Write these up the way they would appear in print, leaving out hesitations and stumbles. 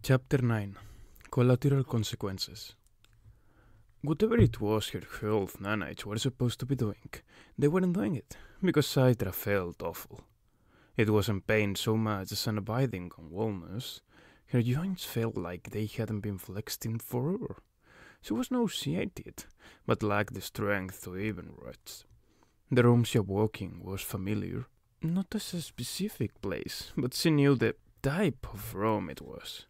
Chapter 9 Collateral Consequences. Whatever it was her health nanites were supposed to be doing, they weren't doing it, because Citra felt awful. It wasn't pain so much as an abiding unwellness. Her joints felt like they hadn't been flexed in forever. She was nauseated, but lacked the strength to even rest. The room she awoke in was familiar, not as a specific place, but she knew the type of room it was.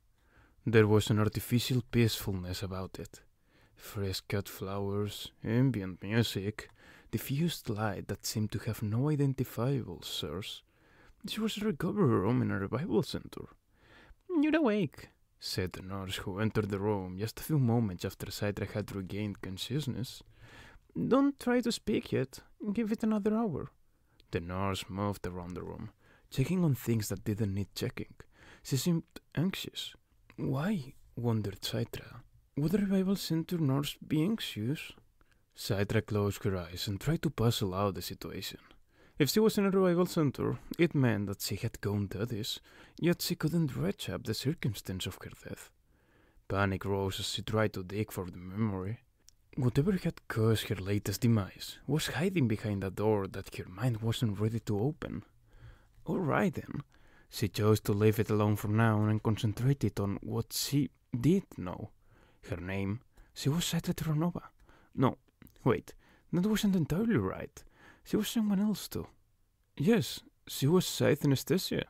There was an artificial peacefulness about it. Fresh cut flowers, ambient music, diffused light that seemed to have no identifiable source. This was a recovery room in a revival center. "You're awake," said the nurse who entered the room just a few moments after Citra had regained consciousness. "Don't try to speak yet. Give it another hour." The nurse moved around the room, checking on things that didn't need checking. She seemed anxious. Why? Wondered Citra. Would a revival center nurse be anxious? Citra closed her eyes and tried to puzzle out the situation. If she was in a revival center, it meant that she had gone this, yet she couldn't dredge up the circumstance of her death. Panic rose as she tried to dig for the memory. Whatever had caused her latest demise was hiding behind a door that her mind wasn't ready to open. All right then. She chose to leave it alone for now and concentrated on what she did know. Her name, she was Citra Terranova. No, wait, that wasn't entirely right. She was someone else too. Yes, she was Scythe Anastasia.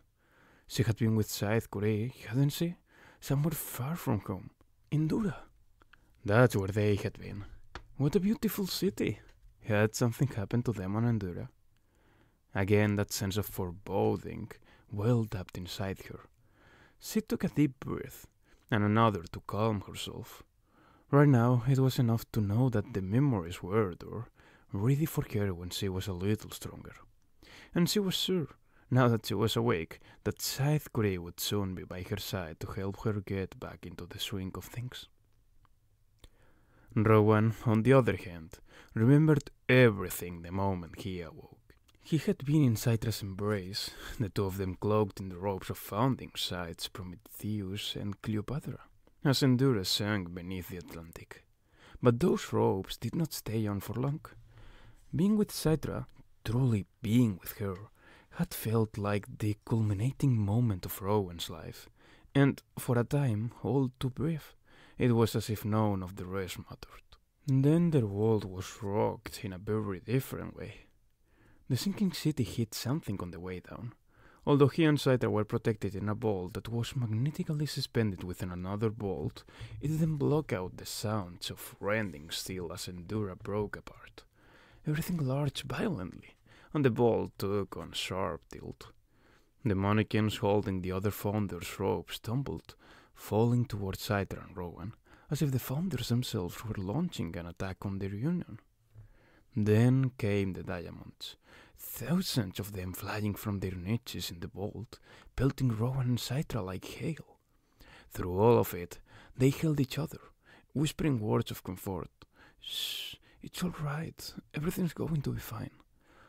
She had been with Scythe Corey, hadn't she? Somewhere far from home. In Dura. That's where they had been. What a beautiful city. Had something happened to them on Endura? Again, that sense of foreboding welled up inside her. She took a deep breath, and another to calm herself. Right now, it was enough to know that the memories were there, ready for her when she was a little stronger. And she was sure, now that she was awake, that Scythe Grey would soon be by her side to help her get back into the swing of things. Rowan, on the other hand, remembered everything the moment he awoke. He had been in Citra's embrace, the two of them cloaked in the robes of founding sites Prometheus and Cleopatra, as Endura sank beneath the Atlantic. But those robes did not stay on for long. Being with Citra, truly being with her, had felt like the culminating moment of Rowan's life, and for a time all too brief. It was as if none of the rest mattered. Then their world was rocked in a very different way. The sinking city hit something on the way down. Although he and Citra were protected in a vault that was magnetically suspended within another vault, it didn't block out the sounds of rending steel as Endura broke apart. Everything lurched violently, and the vault took on sharp tilt. The mannequins holding the other founders' ropes tumbled, falling towards Citra and Rowan, as if the founders themselves were launching an attack on their union. Then came the diamonds, thousands of them flying from their niches in the vault, pelting Rowan and Citra like hail. Through all of it, they held each other, whispering words of comfort. "Shh, it's all right, everything's going to be fine."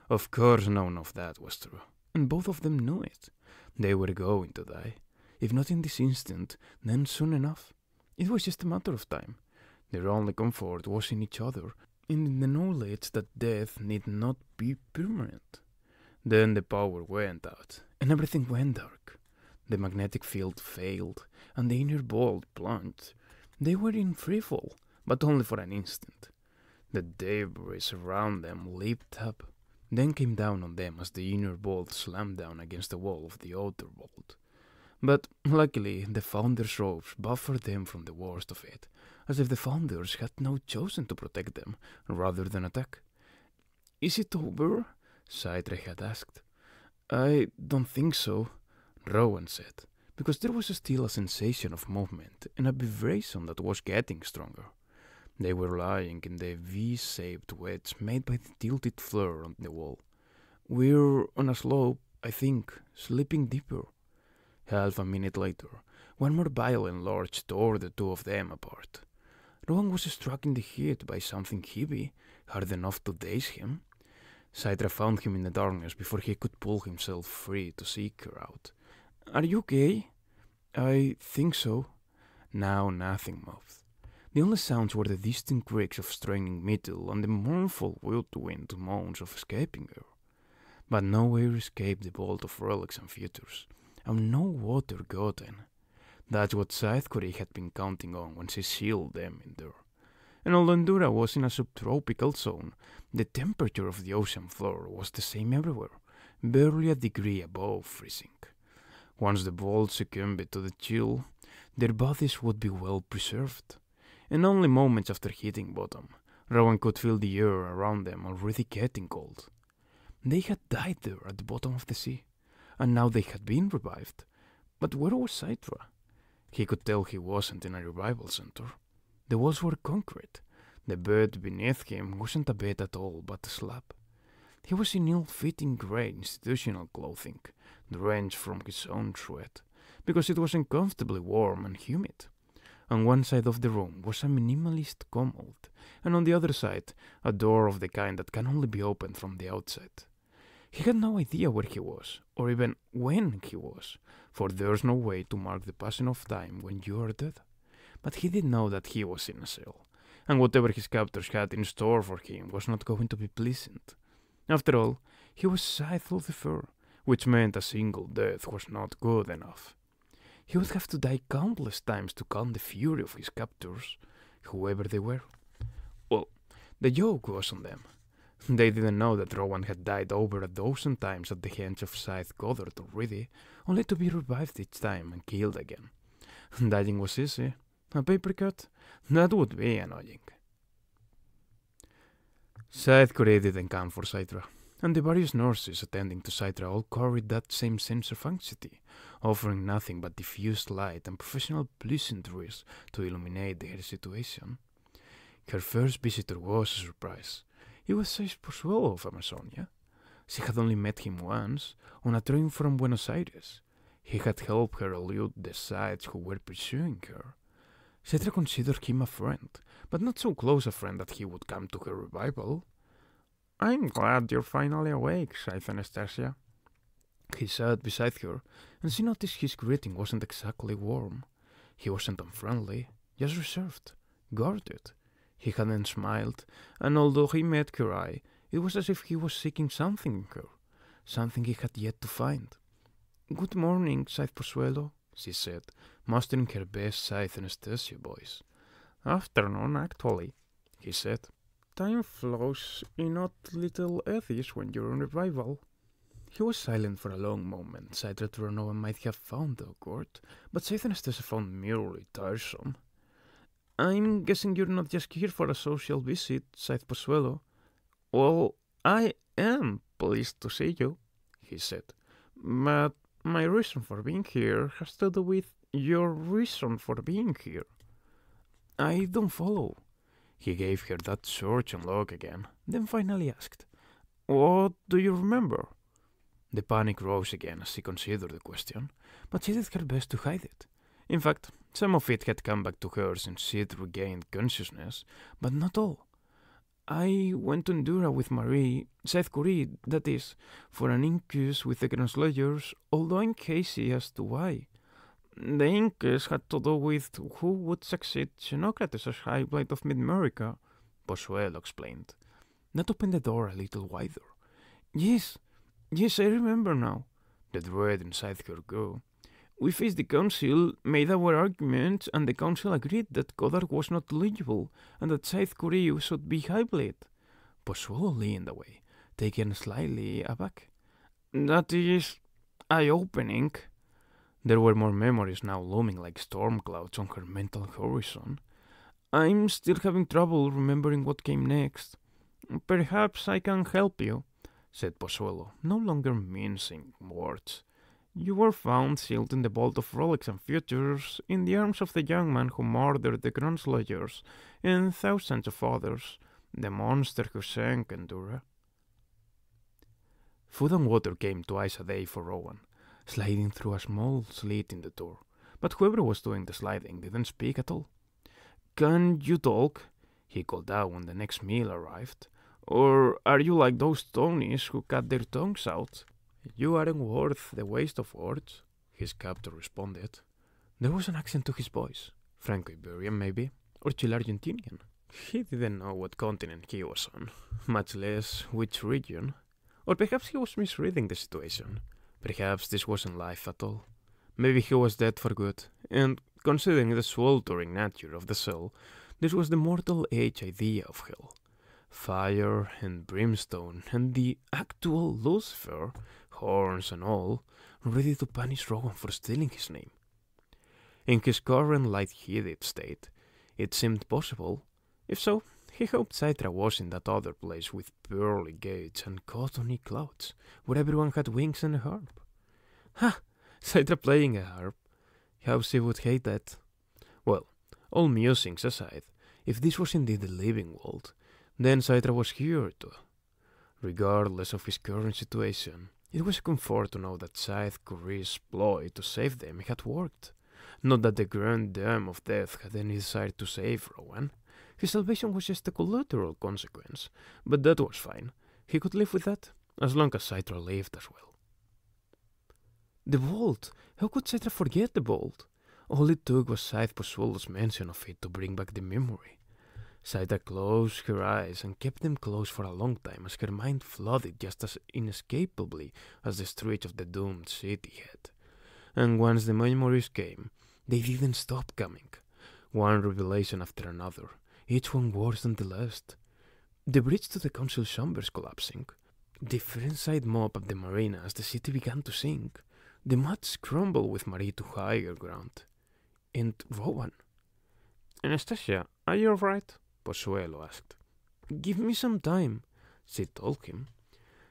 Of course none of that was true, and both of them knew it. They were going to die. If not in this instant, then soon enough. It was just a matter of time. Their only comfort was in each other, and in the knowledge that death need not be permanent. Then the power went out, and everything went dark. The magnetic field failed, and the inner vault plunged. They were in freefall, but only for an instant. The debris around them leaped up, then came down on them as the inner vault slammed down against the wall of the outer vault. But luckily, the founders' ropes buffered them from the worst of it, as if the founders had now chosen to protect them rather than attack. "Is it over?" Citra had asked. "I don't think so," Rowan said, because there was still a sensation of movement and a vibration that was getting stronger. They were lying in the V-shaped wedge made by the tilted floor on the wall. "We're on a slope, I think, slipping deeper." Half a minute later, one more violent lurch tore the two of them apart. Rowan was struck in the head by something heavy, hard enough to daze him. Citra found him in the darkness before he could pull himself free to seek her out. "Are you okay?" I think so. Now nothing moved. The only sounds were the distant creaks of straining metal and the mournful woodwind moans of escaping air. But no air escaped the vault of relics and futures, and no water got in. That's what Scythecory had been counting on when she sealed them in there. And although Endura was in a subtropical zone, the temperature of the ocean floor was the same everywhere, barely a degree above freezing. Once the vault succumbed to the chill, their bodies would be well preserved. And only moments after hitting bottom, Rowan could feel the air around them already getting cold. They had died there at the bottom of the sea, and now they had been revived. But where was Citra? He could tell he wasn't in a revival center. The walls were concrete. The bed beneath him wasn't a bed at all, but a slab. He was in ill-fitting grey institutional clothing, drenched from his own sweat, because it was uncomfortably warm and humid. On one side of the room was a minimalist commode, and on the other side, a door of the kind that can only be opened from the outside. He had no idea where he was, or even when he was, for there's no way to mark the passing of time when you are dead. But he did know that he was in a cell, and whatever his captors had in store for him was not going to be pleasant. After all, he was Scythe of the Fair, which meant a single death was not good enough. He would have to die countless times to calm the fury of his captors, whoever they were. Well, the joke was on them. They didn't know that Rowan had died over a dozen times at the hands of Scythe Goddard already, only to be revived each time and killed again. Dying was easy. A paper cut? That would be annoying. Scythecory didn't come for Citra, and the various nurses attending to Citra all carried that same sense of anxiety, offering nothing but diffused light and professional pleasantries to illuminate her situation. Her first visitor was a surprise. It was Scythe Pozuelo of Amazonia. She had only met him once, on a train from Buenos Aires. He had helped her elude the Scythes who were pursuing her. Citra considered him a friend, but not so close a friend that he would come to her revival. "I'm glad you're finally awake, Scythe Anastasia," he said beside her, and she noticed his greeting wasn't exactly warm. He wasn't unfriendly, just reserved, guarded. He hadn't smiled, and although he met her eye, it was as if he was seeking something in her, something he had yet to find. "Good morning, Scythe Pozuelo," she said, mastering her best Scythe Anastasia voice. "Afternoon, actually," he said. "Time flows in odd little eddies when you're in revival." He was silent for a long moment. Citra Terranova might have found awkward, but Scythe Anastasia found merely tiresome. "I'm guessing you're not just here for a social visit, Scythe Pozuelo." "Well, I am pleased to see you," he said. "But my reason for being here has to do with your reason for being here." "I don't follow." He gave her that searching look again, then finally asked, "What do you remember?" The panic rose again as she considered the question, but she did her best to hide it. In fact, some of it had come back to her since she'd regained consciousness, but not all. "I went to Endura with Marie, Scythecory, that is, for an incus with the Gronslayers, although I'm hazy as to why. The incus had to do with who would succeed Xenocrates as High Blade of Mid-America," Pozuelo explained. That opened the door a little wider. Yes, I remember now." The dread inside her grew. "We faced the council, made our arguments, and the council agreed that Goddard was not eligible, and that Scythecory should be Highblade." Pozuelo leaned away, taken slightly aback. "That is eye-opening." There were more memories now looming like storm clouds on her mental horizon. "I'm still having trouble remembering what came next." "Perhaps I can help you," said Pozuelo, no longer mincing words. "You were found sealed in the vault of relics and futures in the arms of the young man who murdered the Gronslayers and thousands of others, the monster who sank Endura." Food and water came twice a day for Rowan, sliding through a small slit in the door, but whoever was doing the sliding didn't speak at all. "Can you talk?" he called out when the next meal arrived. "Or are you like those Tonys who cut their tongues out?" "You aren't worth the waste of words," his captor responded. There was an accent to his voice. Franco-Iberian, maybe, or Chile Argentinian. He didn't know what continent he was on, much less which region. Or perhaps he was misreading the situation. Perhaps this wasn't life at all. Maybe he was dead for good, and considering the sweltering nature of the cell, this was the mortal age idea of hell. Fire and brimstone and the actual Lucifer, horns and all, ready to punish Rowan for stealing his name. In his current light-headed state, it seemed possible. If so, he hoped Citra was in that other place with pearly gates and cottony clouds, where everyone had wings and a harp. Ha! Citra playing a harp. How she would hate that. Well, all musings aside, if this was indeed the living world, then Citra was here too. Regardless of his current situation, it was a comfort to know that Scythe Curry's ploy to save them had worked. Not that the Grand Dame of Death had any desire to save Rowan. His salvation was just a collateral consequence, but that was fine. He could live with that, as long as Citra lived as well. The vault! How could Citra forget the vault? All it took was Scythe Pozuelo's mention of it to bring back the memory. Citra closed her eyes and kept them closed for a long time as her mind flooded just as inescapably as the streets of the doomed city had. And once the memories came, they didn't stop coming. One revelation after another, each one worse than the last. The bridge to the council chambers collapsing, the French-side mob at the marina as the city began to sink, the mud scramble with Marie to higher ground, and Rowan. "Anastasia, are you alright?" Pozuelo asked. "Give me some time," she told him.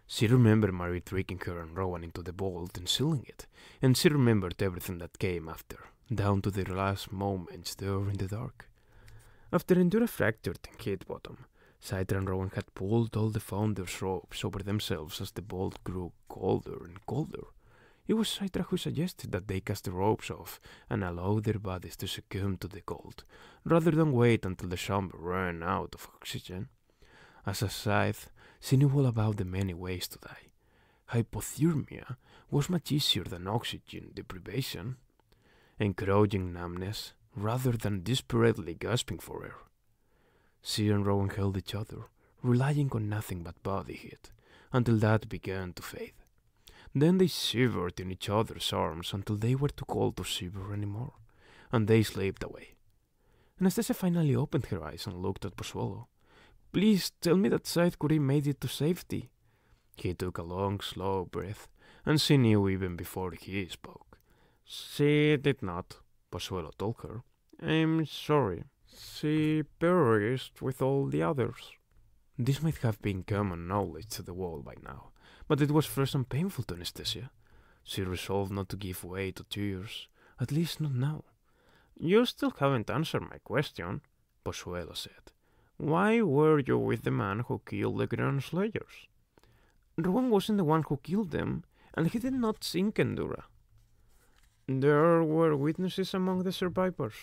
She remembered Marie tricking her and Rowan into the vault and sealing it, and she remembered everything that came after, down to their last moments there in the dark. After Endura fractured and hit bottom, Citra and Rowan had pulled all the founders' ropes over themselves as the vault grew colder and colder. It was Citra who suggested that they cast the ropes off and allow their bodies to succumb to the cold, rather than wait until the chamber ran out of oxygen. As a Scythe, she knew all about the many ways to die. Hypothermia was much easier than oxygen deprivation, encouraging numbness rather than desperately gasping for air. She and Rowan held each other, relying on nothing but body heat, until that began to fade. Then they shivered in each other's arms until they were too cold to shiver anymore, and they slipped away. Anastasia finally opened her eyes and looked at Pozuelo. "Please tell me that Scythe Curry made it to safety." He took a long, slow breath, and she knew even before he spoke. "She did not," Pozuelo told her. "I'm sorry. She perished with all the others." This might have been common knowledge to the world by now, but it was fresh and painful to Anastasia. She resolved not to give way to tears, at least not now. "You still haven't answered my question," Pozuelo said. "Why were you with the man who killed the Grand Slayers?" "Rowan wasn't the one who killed them, and he did not sink Endura." "There were witnesses among the survivors."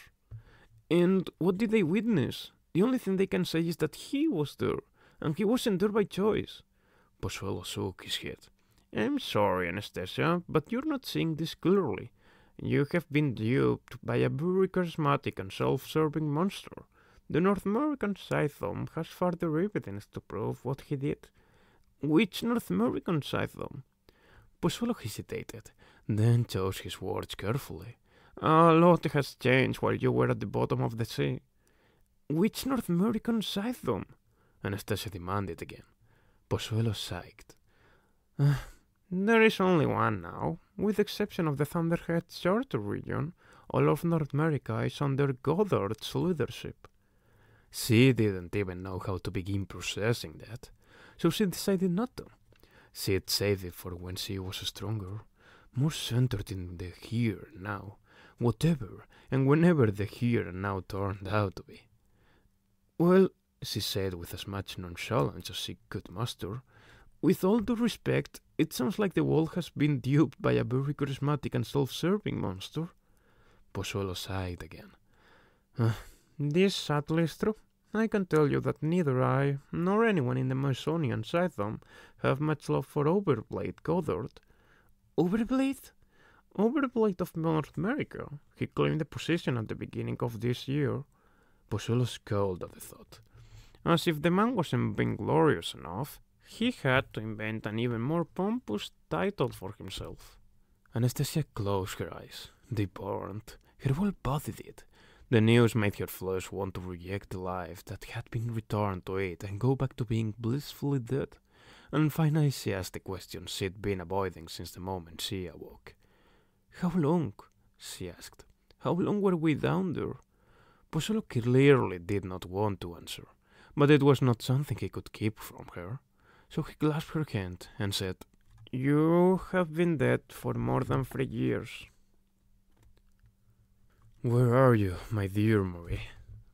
"And what did they witness? The only thing they can say is that he was there, and he wasn't there by choice." Pozuelo shook his head. "I'm sorry, Anastasia, but you're not seeing this clearly. You have been duped by a very charismatic and self-serving monster. The North American Scythedom has further evidence to prove what he did." "Which North American Scythedom?" Pozuelo hesitated, then chose his words carefully. "A lot has changed while you were at the bottom of the sea." "Which North American Scythedom?" Anastasia demanded again. Pozuelo sighed. "There is only one now. With the exception of the Thunderhead Charter region, all of North America is under Goddard's leadership." She didn't even know how to begin processing that, so she decided not to. She'd save it for when she was stronger, more centered in the here and now, whatever and whenever the here and now turned out to be. "Well," she said with as much nonchalance as she could muster, "with all due respect, it sounds like the world has been duped by a very charismatic and self-serving monster." Pozuelo sighed again. "This sadly is true. I can tell you that neither I, nor anyone in the Masonian Scythedom, have much love for Overblade Goddard." "Overblade?" Overplayed of North America. He claimed the position at the beginning of this year. Pozuelo scowled at the thought. As if the man wasn't being glorious enough, he had to invent an even more pompous title for himself. Anastasia closed her eyes. They burned. Her whole body did. The news made her flesh want to reject the life that had been returned to it and go back to being blissfully dead. And finally she asked the question she'd been avoiding since the moment she awoke. "How long?" she asked. "How long were we down there?" Pozuelo clearly did not want to answer, but it was not something he could keep from her. So he clasped her hand and said, "You have been dead for more than 3 years. "Where are you, my dear Marie?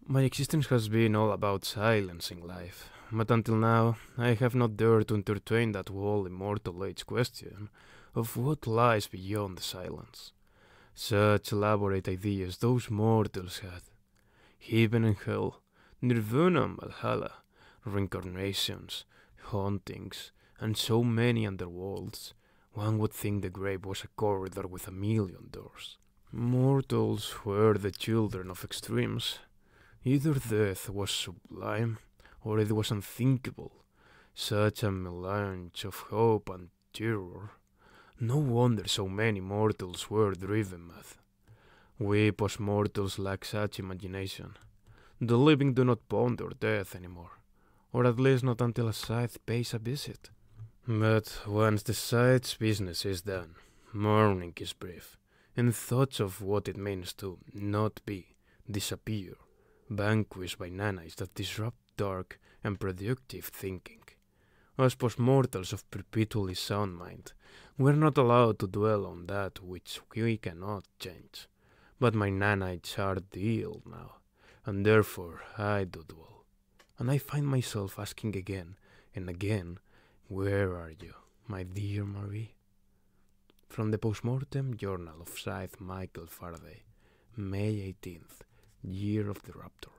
My existence has been all about silencing life, but until now I have not dared to entertain that whole immortal age question of what lies beyond the silence. Such elaborate ideas those mortals had. Heaven and hell, nirvana and Valhalla, reincarnations, hauntings, and so many underworlds. One would think the grave was a corridor with a million doors. Mortals were the children of extremes. Either death was sublime, or it was unthinkable. Such a melange of hope and terror. No wonder so many mortals were driven mad. We post-mortals lack such imagination. The living do not ponder death anymore, or at least not until a scythe pays a visit. But once the scythe's business is done, mourning is brief, and thoughts of what it means to not be disappear, vanquished by nanites that disrupt dark and productive thinking. Us post-mortals of perpetually sound mind, we're not allowed to dwell on that which we cannot change. But my nanites are ill now, and therefore I do dwell. And I find myself asking again and again, where are you, my dear Marie? From the Postmortem Journal of Scythe Michael Faraday, May 18th, Year of the Raptor.